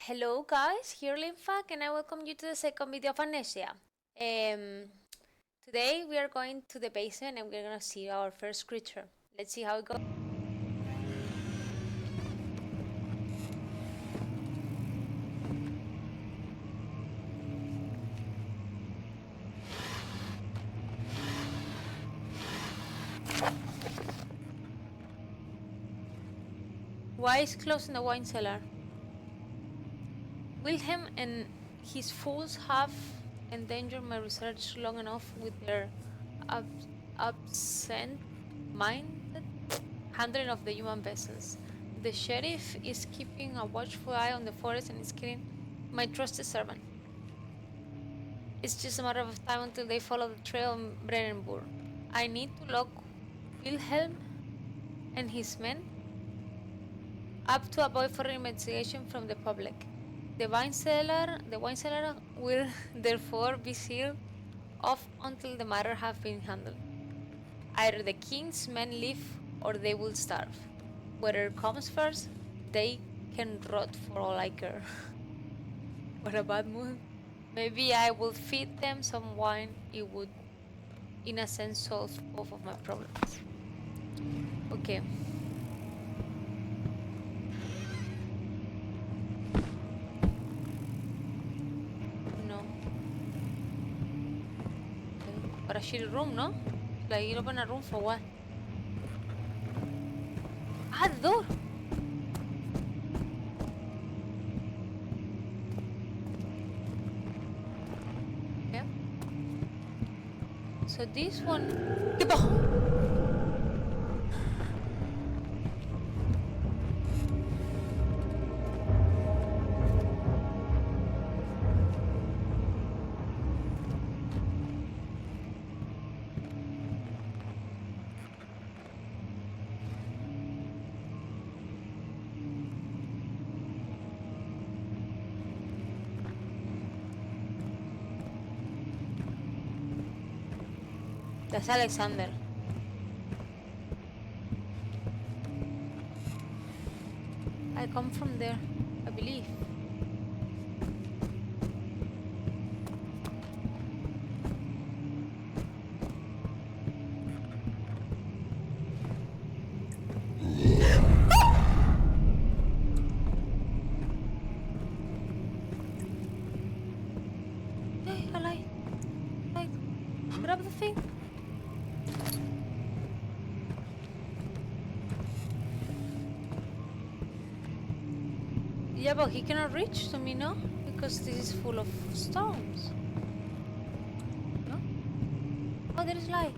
Hello guys, here Linfak and I welcome you to the second video of Amnesia. Today we are going to the basement and we're gonna see our first creature. Let's see how it goes. Why is closed in the wine cellar? Wilhelm and his fools have endangered my research long enough with their absent-minded handling of the human vessels. The sheriff is keeping a watchful eye on the forest and is killing my trusted servant. It's just a matter of time until they follow the trail on Brennenburg. I need to lock Wilhelm and his men up to avoid further investigation from the public. The wine cellar will therefore be sealed off until the matter has been handled. Either the king's men leave or they will starve. Whatever comes first, they can rot for all I care. What a bad mood. Maybe I will feed them some wine. It would, in a sense, solve both of my problems. Okay. No. Okay. But a shitty room, no? Like, you open a room for what? Ah, the door! Okay. So this one... ¿Qué pasó? That's Alexander. I come from there, I believe. Hey, I lied. Grab the thing. Yeah, but he cannot reach to me, no? Because this is full of stones. No? Oh, there is light.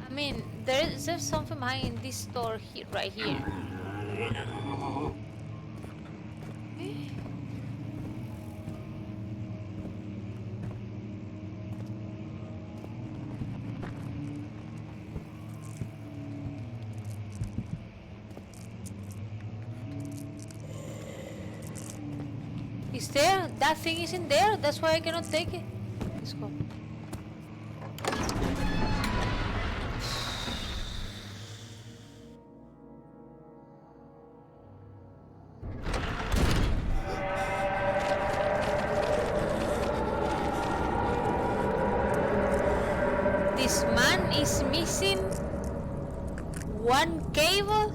I mean, there's something behind this door here, right here. Is there? That thing isn't there. That's why I cannot take it. Let's go. This man is missing one cable.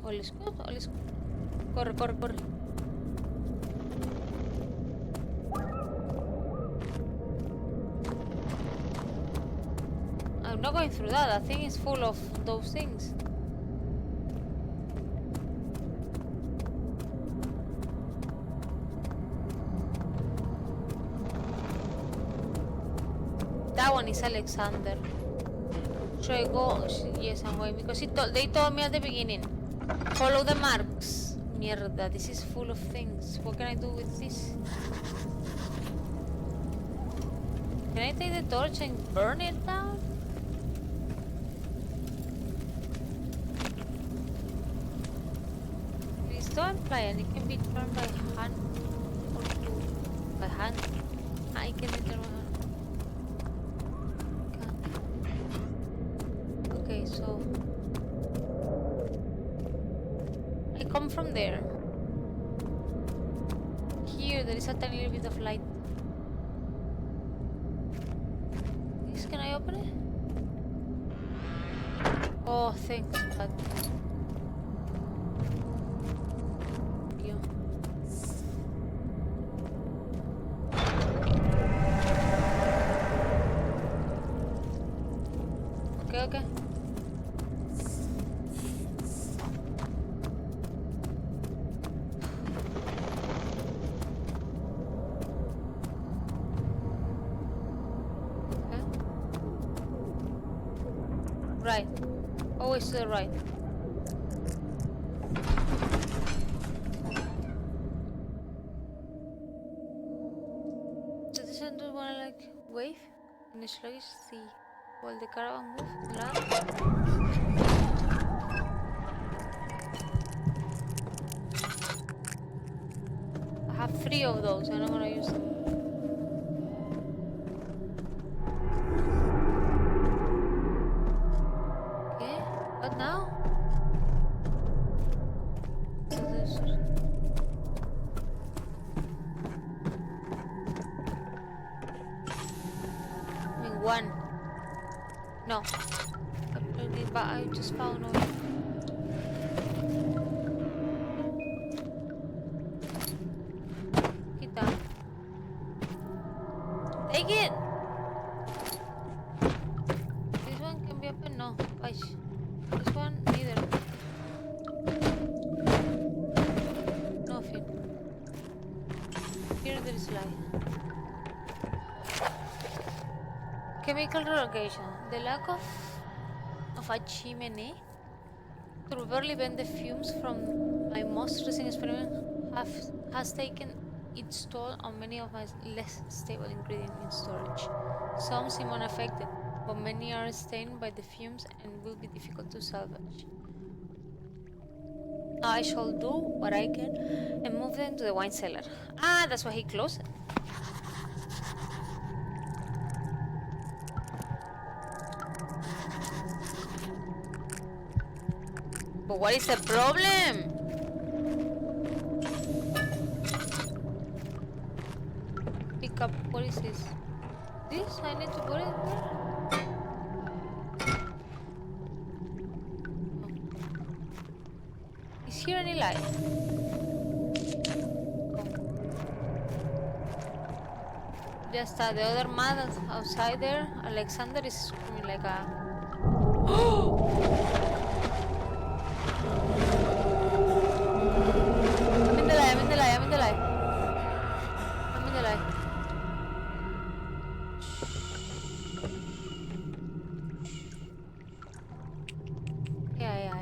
All is good, all is good. Corre, corre, corre. I'm not going through that. That thing is full of those things. That one is Alexander. Should I go? Yes, I'm going because they told me at the beginning. Follow the marks. Mierda, this is full of things. What can I do with this? Can I take the torch and burn it down? don't fly and it can be turned by hand or by hand. I can turn by hand. Okay, so I come from there. Here there is a tiny little bit of light. This, can I open it? Oh, thanks, God. Yeah. Okay, okay. Okay. Right. Always to the right. So this one don't wanna like wave in a sluggish sea while the caravan moves land. I have 3 of those, I'm not gonna use them. Okay, what now? So there's... I mean, 1. No. But I just found oil. Get down. Take it! This one can be open? No. Gosh. This one, neither. Nothing. Here there is light. Chemical relocation. The lack of a chimney to barely bend the fumes from my most recent experiment has taken its toll on many of my less stable ingredients in storage. Some seem unaffected, but many are stained by the fumes and will be difficult to salvage. I shall do what I can and move them to the wine cellar. Ah, that's why he closed it. But what is the problem? Pick up, what is this? This? I need to put it there? Oh. Is here any light? Oh. Just the other man outside there, Alexander, is screaming like a... I'm in the light, I'm in the light, I'm in the light. I'm in the light. Yeah.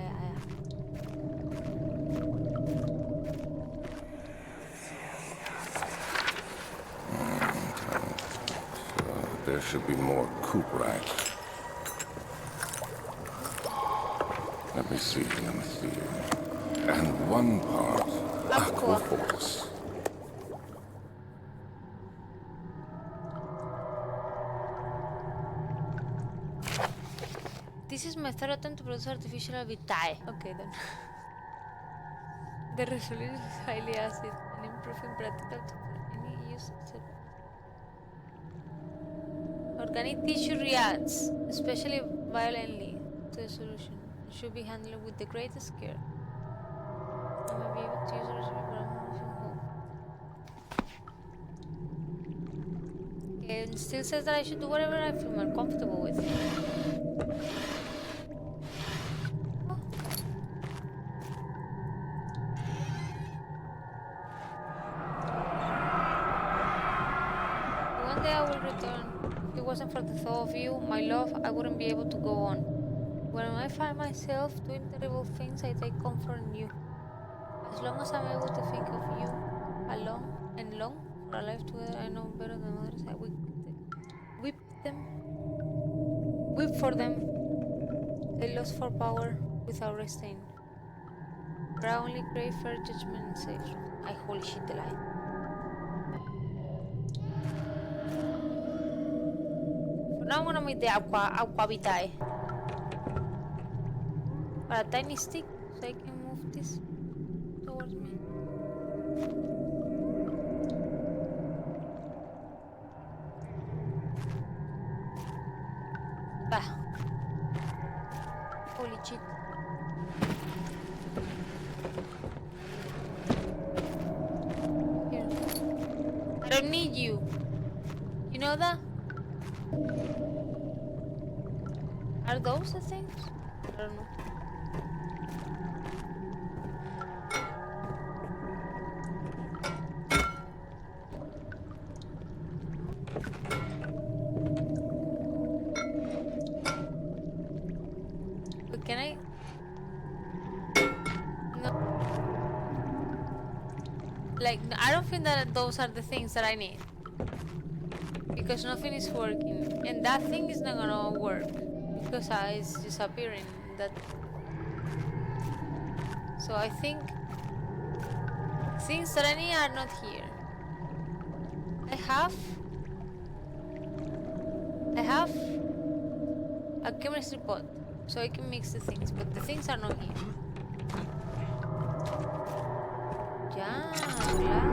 There should be more coop racks. Let me see. And 1 part aqua force. This is my third attempt to produce artificial vitae. Okay then. The resolution is highly acid and improving practical to any use. Organic tissue reacts, especially violently, to the solution. It should be handled with the greatest care. I may be able to use the recipe, but I'm moving home. Okay, it still says that I should do whatever I feel more comfortable with. One day I will return. If it wasn't for the thought of you, my love, I wouldn't be able to go on. When I find myself doing terrible things, I take comfort in you. As long as I'm able to think of you alone and long for a life together, I know better than others. I whip for them. They lust for power without restraint. But I only crave fair judgment and safe room. I holy shit the light. For now I'm gonna make the aqua vitae. For a tiny stick so I can move this towards me. Ah. Holy shit. Here. I don't need you. You know that? Are those the things? I don't know. But can I? No. Like, I don't think that those are the things that I need. Because nothing is working. And that thing is not gonna work. Because it's disappearing. That. So I think things that I need are not here. I have a chemistry pot, so I can mix the things, but the things are not here. Yeah, relax.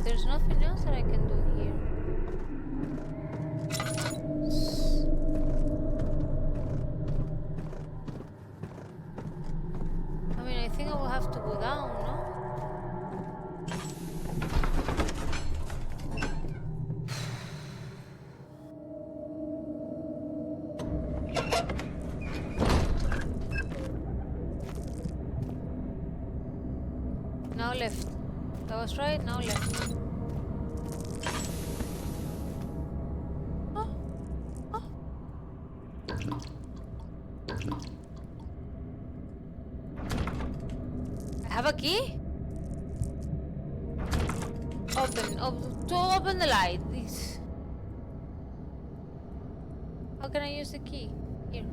There's nothing else that I can do here. I mean, I think I will have to go down, no? Now left. That was right, now left. I have a key? Open the light, please. How can I use the key? Here.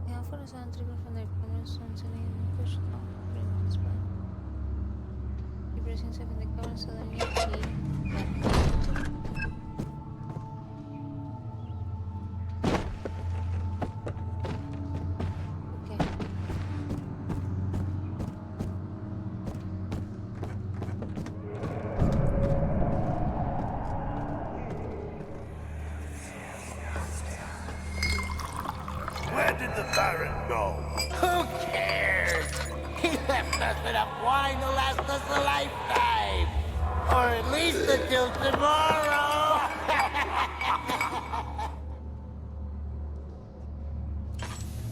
Yeah, for a sound trigger from the cameras on selling push now. Bring this back. Keep pressing safe in the camera so then you key. Where did the Baron go? Who cares? He left us enough wine to last us a lifetime. Or at least until tomorrow.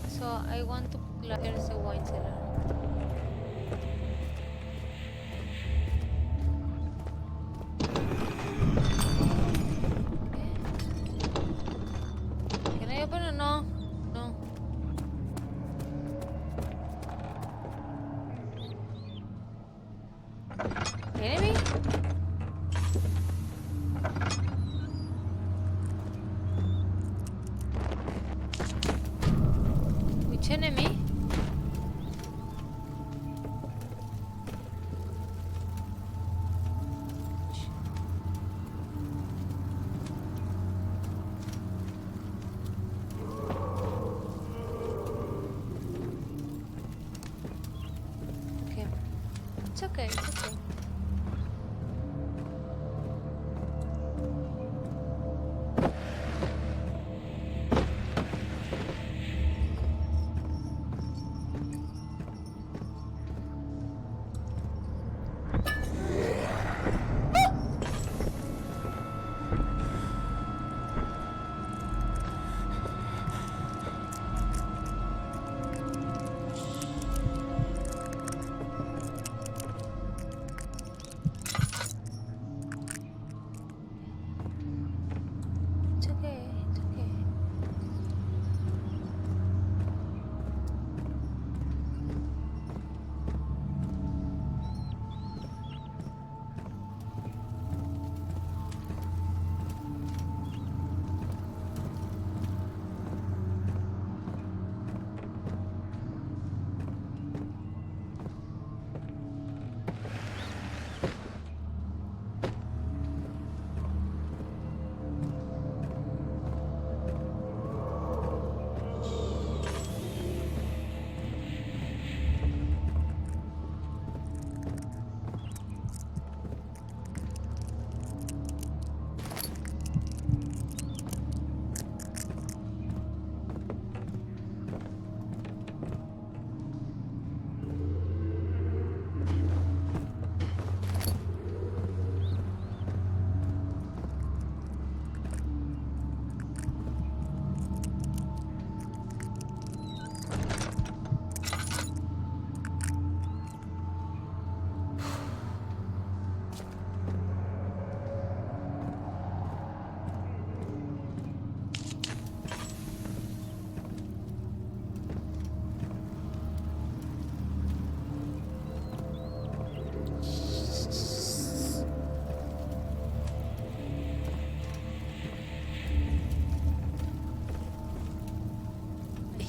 So I want to there's a wine cellar. Okay. Can I open it? No. No. Enemy? Which enemy? Okay. It's okay, it's okay.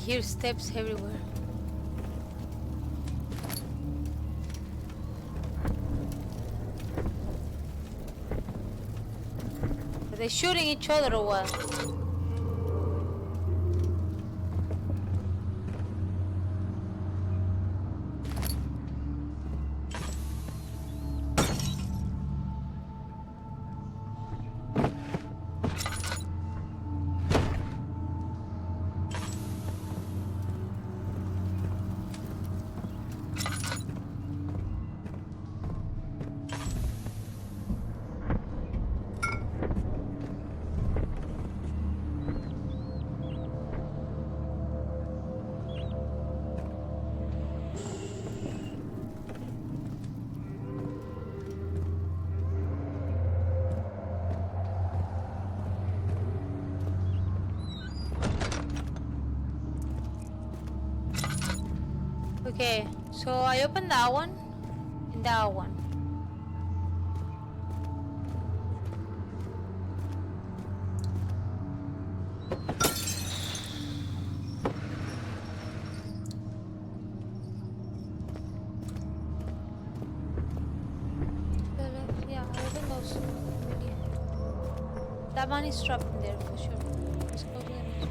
hear steps everywhere. Are they shooting each other or what? Okay, so I opened that one and that one. Yeah, I opened those already. That one is trapped in there for sure. Let's go to the next one.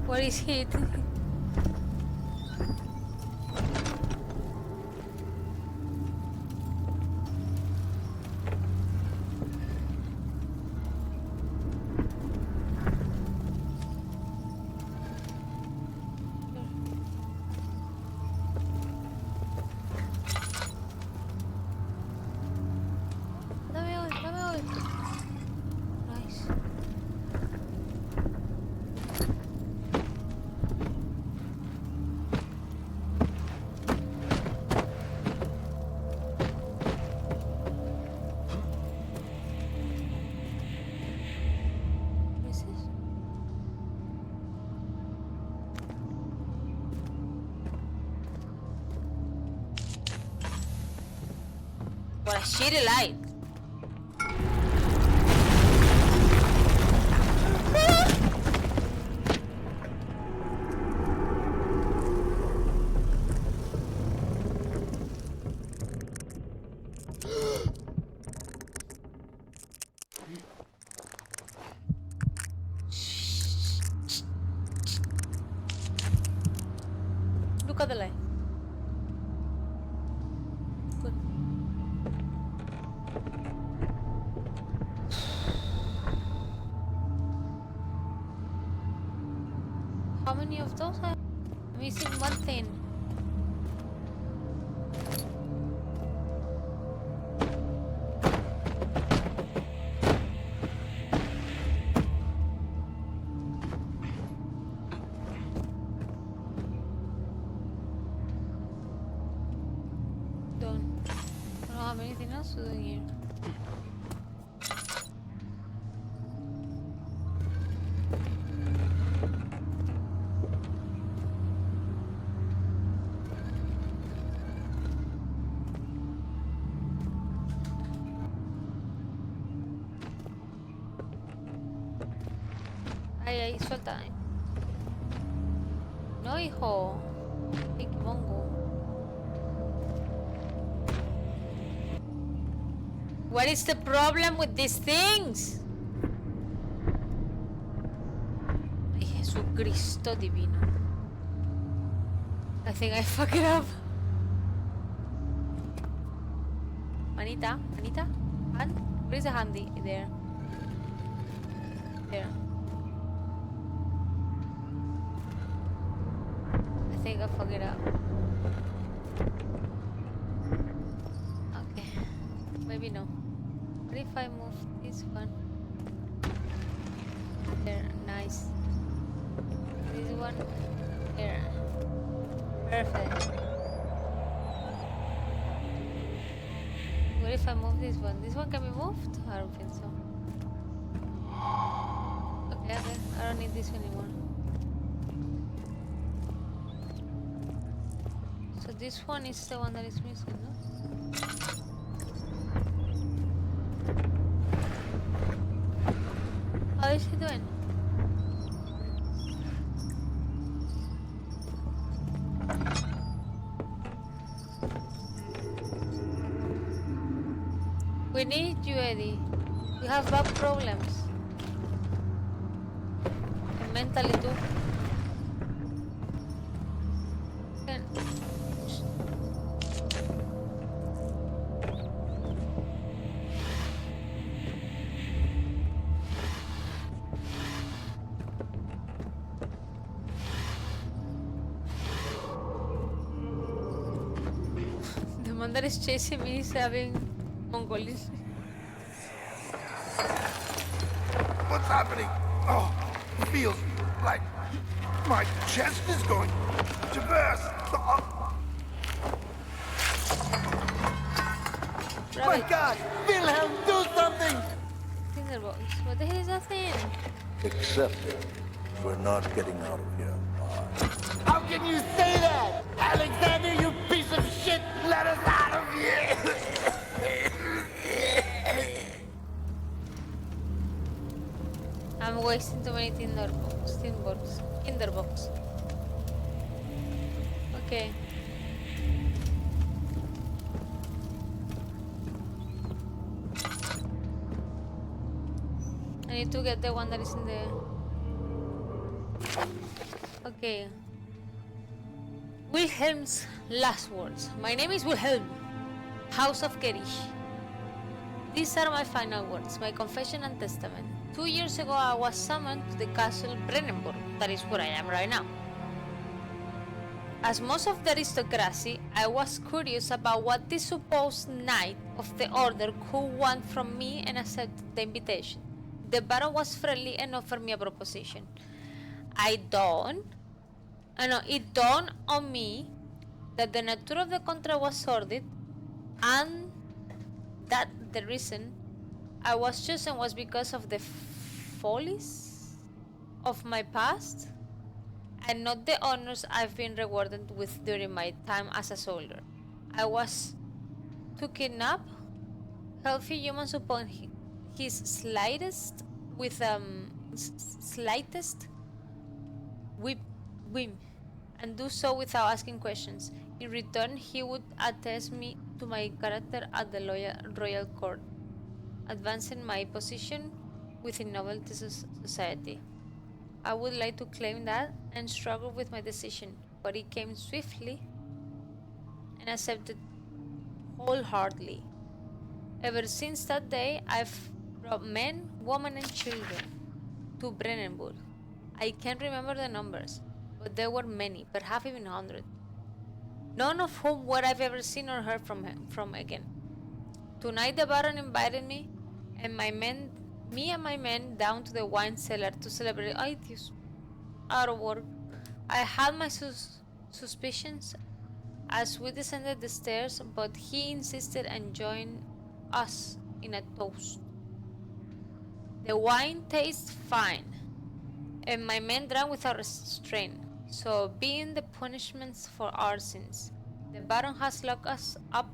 What is it? Dame hoy, dame hoy. Nice. What is this? What a shitty light. Look at the light. Good. How many of those are missing? One thing. I don't have anything else to do in here. Ay, suelta. No, hijo. Ay, qué mongo. What is the problem with these things? Ay, Jesucristo divino. I think I fuck it up. Manita, Manita, hand. Where is the handy? There. There. I think I fuck it up. Okay. Maybe no. What if I move this one? There, nice. This one, here. Perfect. move this one. This one can be moved? I don't think so. Okay, okay. I don't need this anymore. So this one is the one that is missing, no? How is he doing? We need you, Eddie. We have back problems. And mentally too. Can- The man that is chasing me is having Mongolian. What's happening? Oh, it feels like my chest is going to burst. Oh, My Rabbit, God! Wilhelm, do something! Tinderbox. What the hell is that thing? Except we're not getting out of here. How can you say that? Alexander, you piece of shit! Let us out of here! I'm wasting too many Tinderbox. Okay. I need to get the one that is in the... Okay. Wilhelm's last words. My name is Wilhelm, House of Gerish. These are my final words, my confession and testament. 2 years ago, I was summoned to the castle Brennenburg, that is where I am right now. As most of the aristocracy, I was curious about what the supposed knight of the order could want from me and accepted the invitation. The baron was friendly and offered me a proposition. It dawned on me that the nature of the contract was sordid and that the reason I was chosen was because of the follies of my past and not the honors I've been rewarded with during my time as a soldier. I was to kidnap healthy humans upon his slightest whim and do so without asking questions. In return, he would attest me to my character at the royal court, advancing my position within nobility society. I would like to claim that and struggle with my decision, but it came swiftly and accepted wholeheartedly. Ever since that day, I've brought men, women, and children to Brennenburg. I can't remember the numbers, but there were many, perhaps even 100. None of whom were I've ever seen or heard from again. Tonight the Baron invited me and my men down to the wine cellar to celebrate. It is out of work. I had my suspicions as we descended the stairs, but he insisted and joined us in a toast. The wine tastes fine, and my men drank without restraint. So, being the punishments for our sins, the Baron has locked us up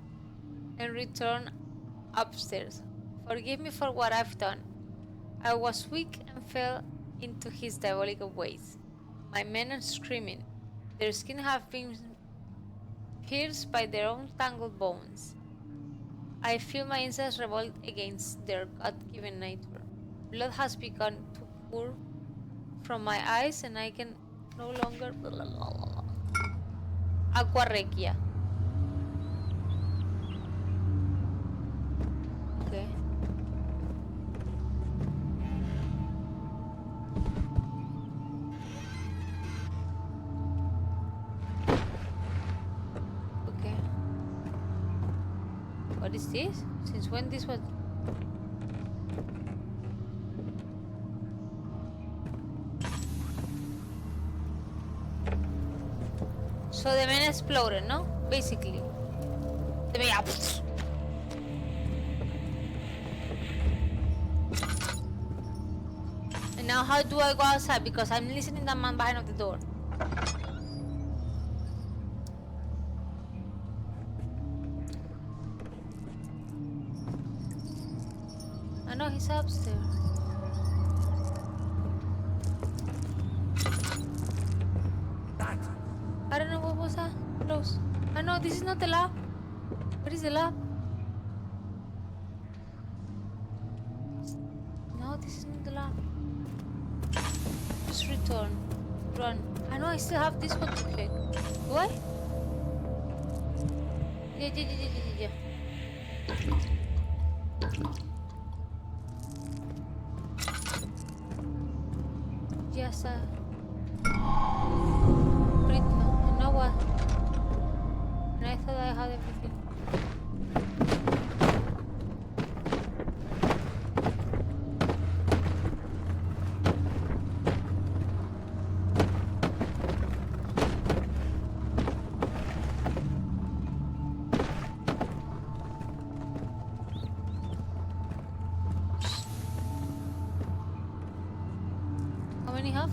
and returned upstairs. Forgive me for what I've done. I was weak and fell into his diabolical ways. My men are screaming. Their skin have been pierced by their own tangled bones. I feel my insides revolt against their God-given nature. Blood has begun to pour from my eyes and I can no longer... Aquarequia. Okay. Okay. What is this? Since when this was... So the man exploded, no? Basically. The man... now how do I go outside? Because I'm listening that man behind of the door. I know he's upstairs. I don't know what was that. Close. I know this is not the lab. Where is the lab? No, this is not the lab. Just return. Run. I know I still have this one to check. Do I? Yeah. Yes, Rito. You know what? And I thought I had everything. How many have?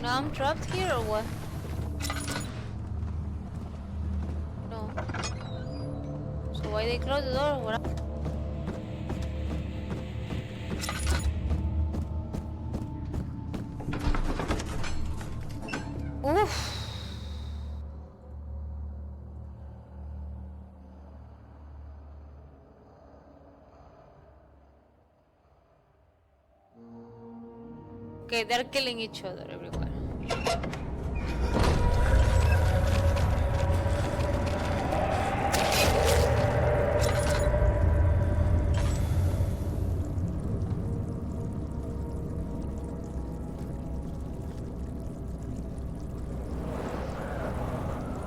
Now I'm trapped here or what? No. So why they close the door? What? Oof. Okay, they're killing each other everywhere.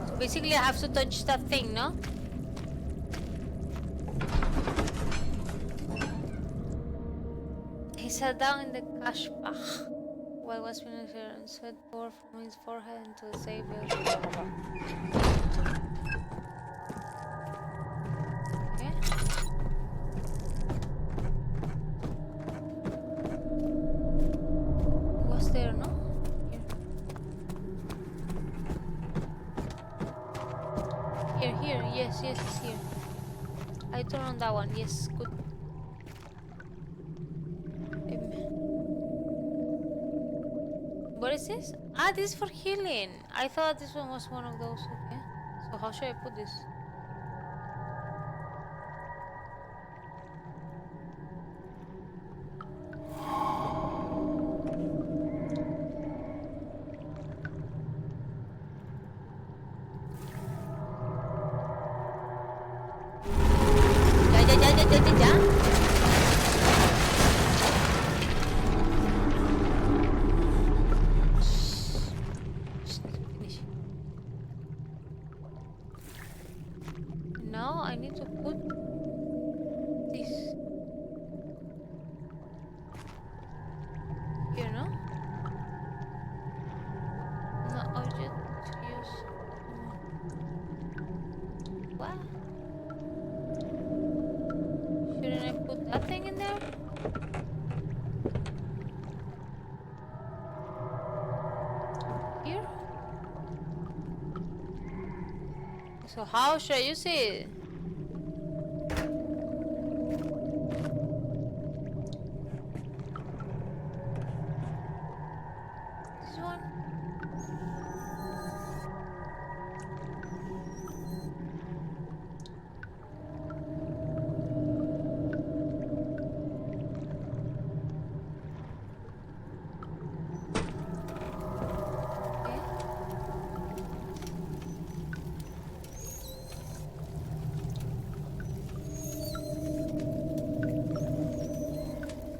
So basically I have to touch that thing, no? He sat down in the cash bag while was finished and sweat poured from his forehead into the savior. Okay. Was there, no? Here. Yes, it's here. I turn on that one. Yes, good. What is this? Ah, this is for healing. I thought this one was one of those. Okay. So how should I put this? Ya. Finish. Now I need to put this here, no? No, object to use. What? Shouldn't I put that thing in there? Here? So how should I use it? This one?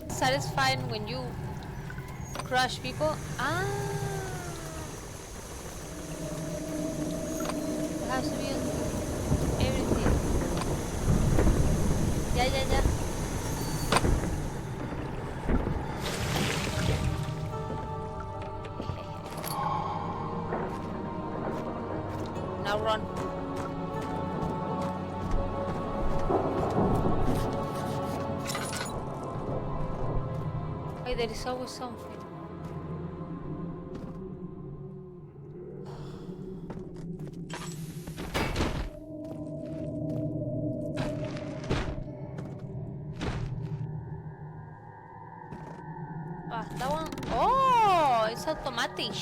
Satisfying when you crush people. Ah, it has to be on everything. Yeah. Now run. Wait, there is always something. Ah, that one. Oh, it's automatic.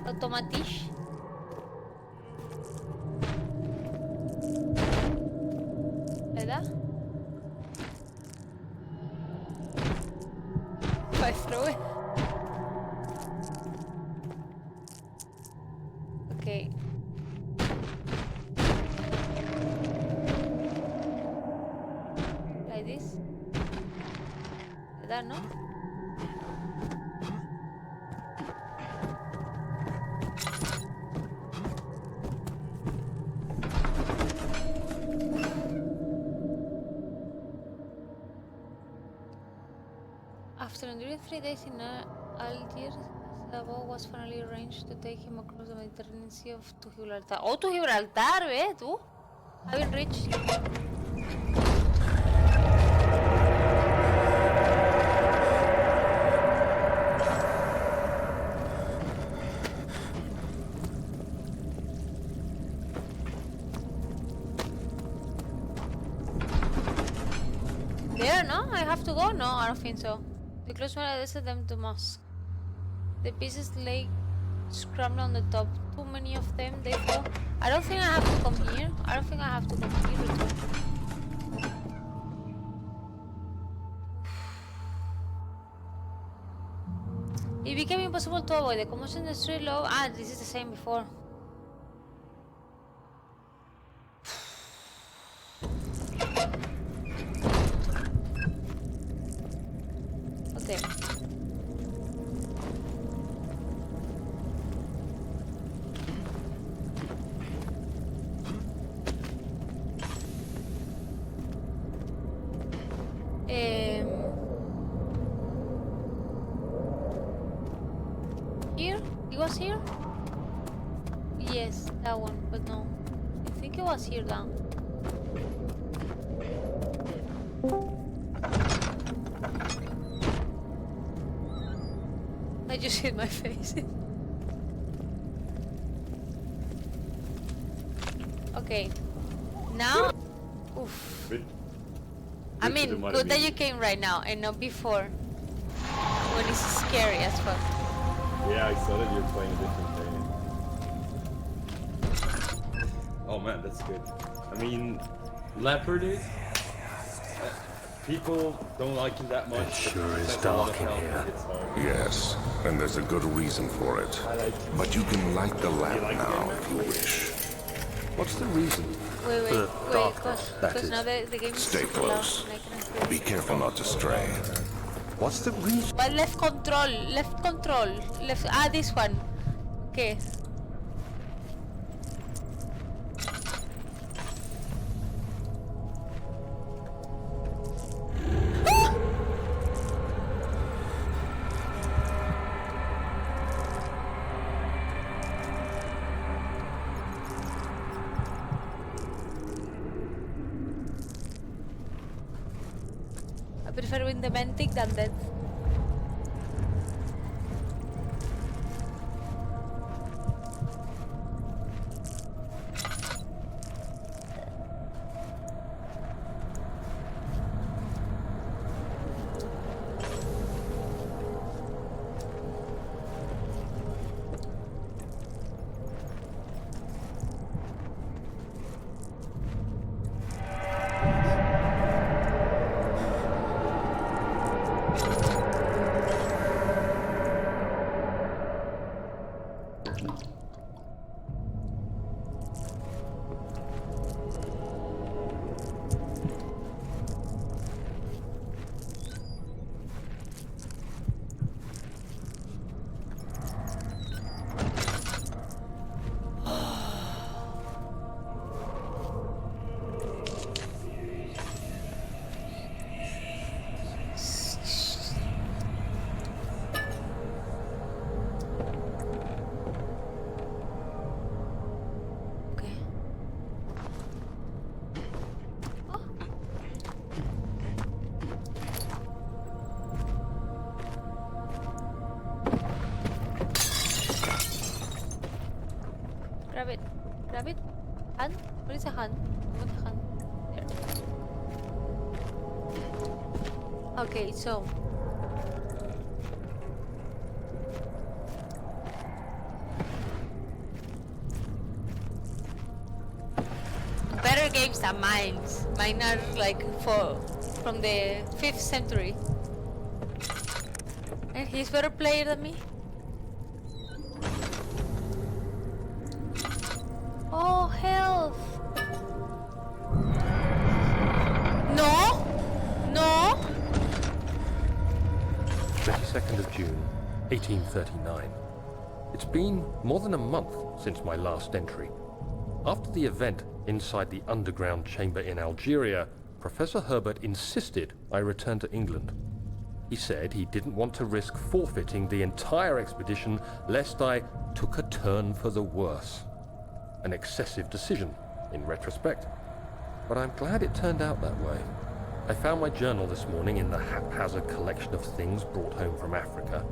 Automatic. Like that? If I throw it. Okay. Like this? Like that, no? After enduring 3 days in Algiers, the boat was finally arranged to take him across the Mediterranean Sea to Gibraltar. Oh, to Gibraltar, ¿ves tú? Having reached. There, no? I have to go? No, I don't think so. The close one adjusted them to mosque. The pieces lay scrambled on the top. Too many of them, they fall. I don't think I have to come here. I don't think I have to come here. Return. It became impossible to avoid. The commotion in the street low. Ah, this is the same before. Okay. Here? It was here? Yes, that one, but no. I think it was here down. I just hit my face. Okay. Now? Oof. I mean, good that you came right now and not before. When it's scary as fuck. Yeah, I saw that you're playing a different thing. Oh man, that's good. I mean, Leopard is... people don't like him that much. It sure is dark in here. Yes, and there's a good reason for it. But you can light the lamp now if you wish. What's the reason? Wait, because now the game is Stay super loud close. and I cannot hear. Be careful not to stray. What's the reason? But left control, left, this one. Okay. I prefer win the mantic than that. grab it. Hand? Where is the hand? I want the hand. There. Okay, so better games than mine. Mine are like from the 5th century. And he's better player than me. Oh, health. No. No. 22nd of June, 1839. It's been more than a month since my last entry. After the event inside the underground chamber in Algeria, Professor Herbert insisted I return to England. He said he didn't want to risk forfeiting the entire expedition lest I took a turn for the worse. An excessive decision, in retrospect. But I'm glad it turned out that way. I found my journal this morning in the haphazard collection of things brought home from Africa.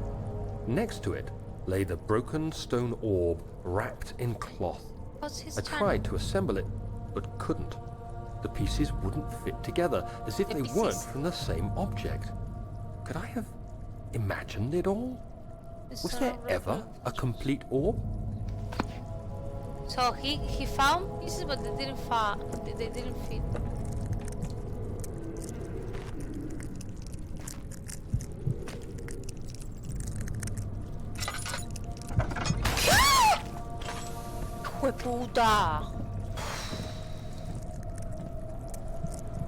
Next to it lay the broken stone orb wrapped in cloth. What's his I tried to assemble it, but couldn't. The pieces wouldn't fit together, as if they weren't from the same object. Could I have imagined it all? Was there ever a complete orb? So he found pieces, but they didn't fit. ¡Hueputa!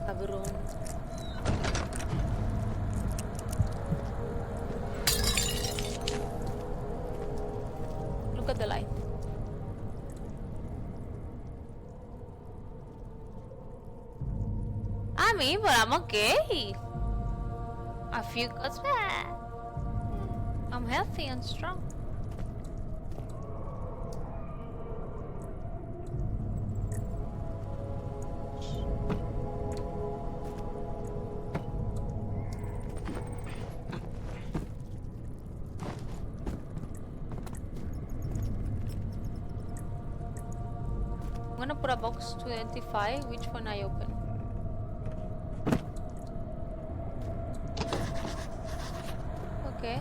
Cabrón. Look at the light. I mean, but I'm okay. I feel good. I'm healthy and strong. I'm gonna put a box to identify which one I open. Okay.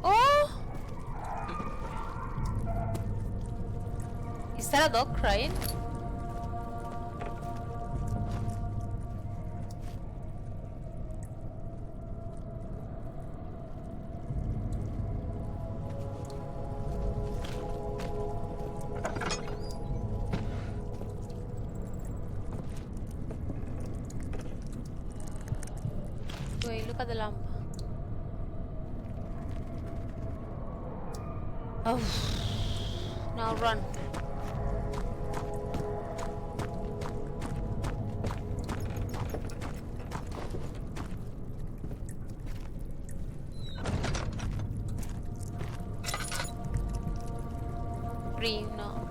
Oh! Is that a dog crying? Wait, look at the lamp. Oh, now run. Breathe now.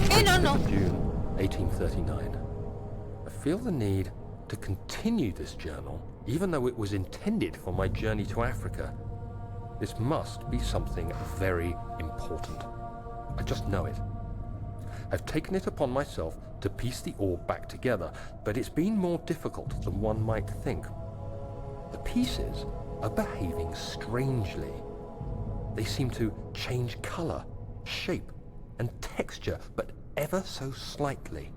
Hey, no. June 1839. I feel the need to continue this journal, even though it was intended for my journey to Africa. This must be something very important. I just know it. I've taken it upon myself to piece the orb back together, but it's been more difficult than one might think. The pieces are behaving strangely. They seem to change color, shape, and texture, but ever so slightly.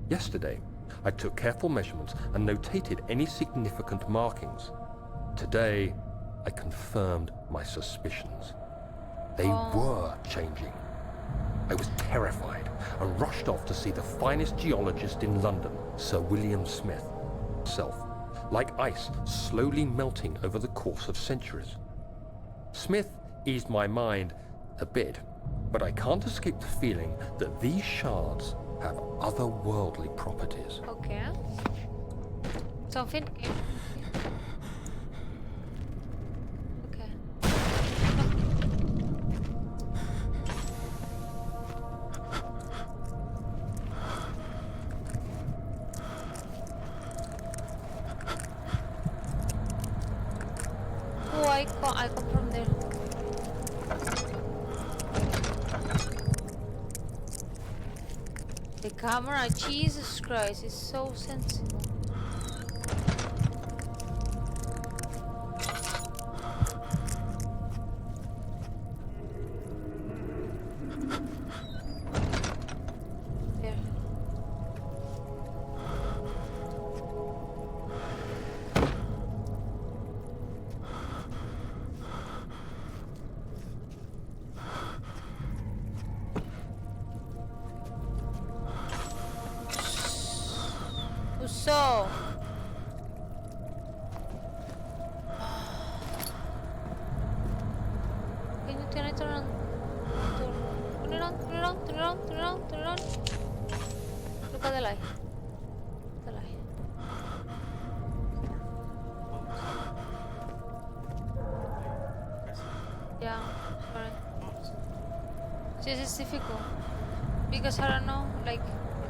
Yesterday, I took careful measurements and notated any significant markings. Today, I confirmed my suspicions. They were changing. I was terrified and rushed off to see the finest geologist in London, Sir William Smith, himself, like ice slowly melting over the course of centuries. Smith eased my mind a bit, but I can't escape the feeling that these shards have otherworldly properties. Okay. Something came. Okay. I come from there. The camera, Jesus Christ, is so sensitive. There. So. Can you turn it around? Turn it on, turn it on, turn it on, turn it on, turn it on. Look at the light. The light. Yeah, sorry. This is difficult. Because I don't know, like,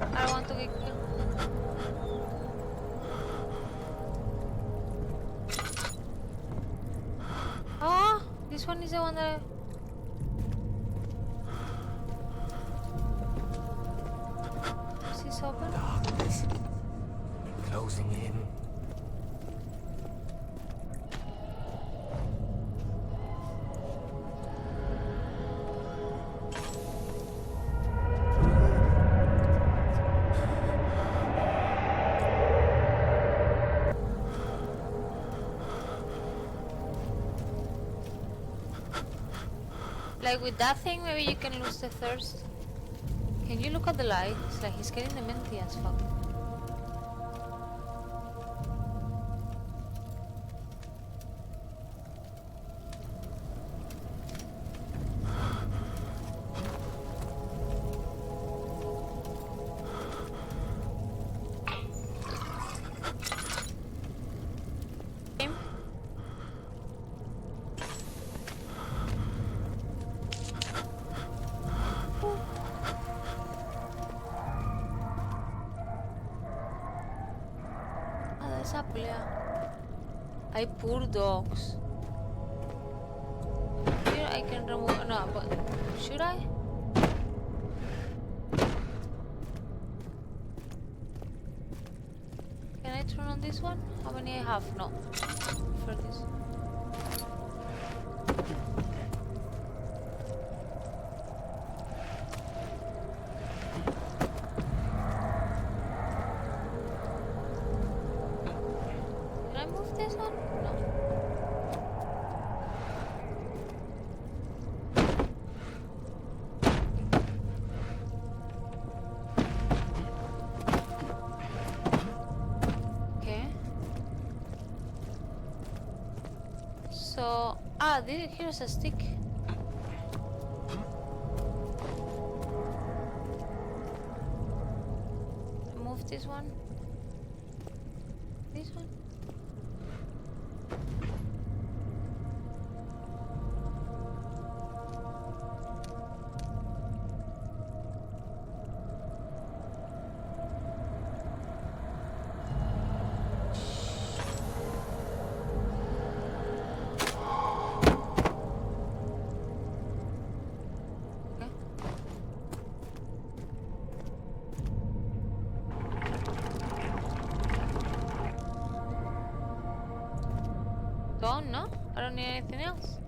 I don't want to get killed. Oh, this one is the one that Is this open? Darkness. Closing in. Like with that thing, maybe you can lose the thirst. Can you look at the light? It's like he's getting demented as fuck. Him? That's up, yeah. I poor dogs. Here I can remove. No, but should I? Can I turn on this one? How many I have? No. For this. Can I move this one? No. Okay. So, here's a stick. Move this one. This one. Okay. Done, no? I don't need anything else.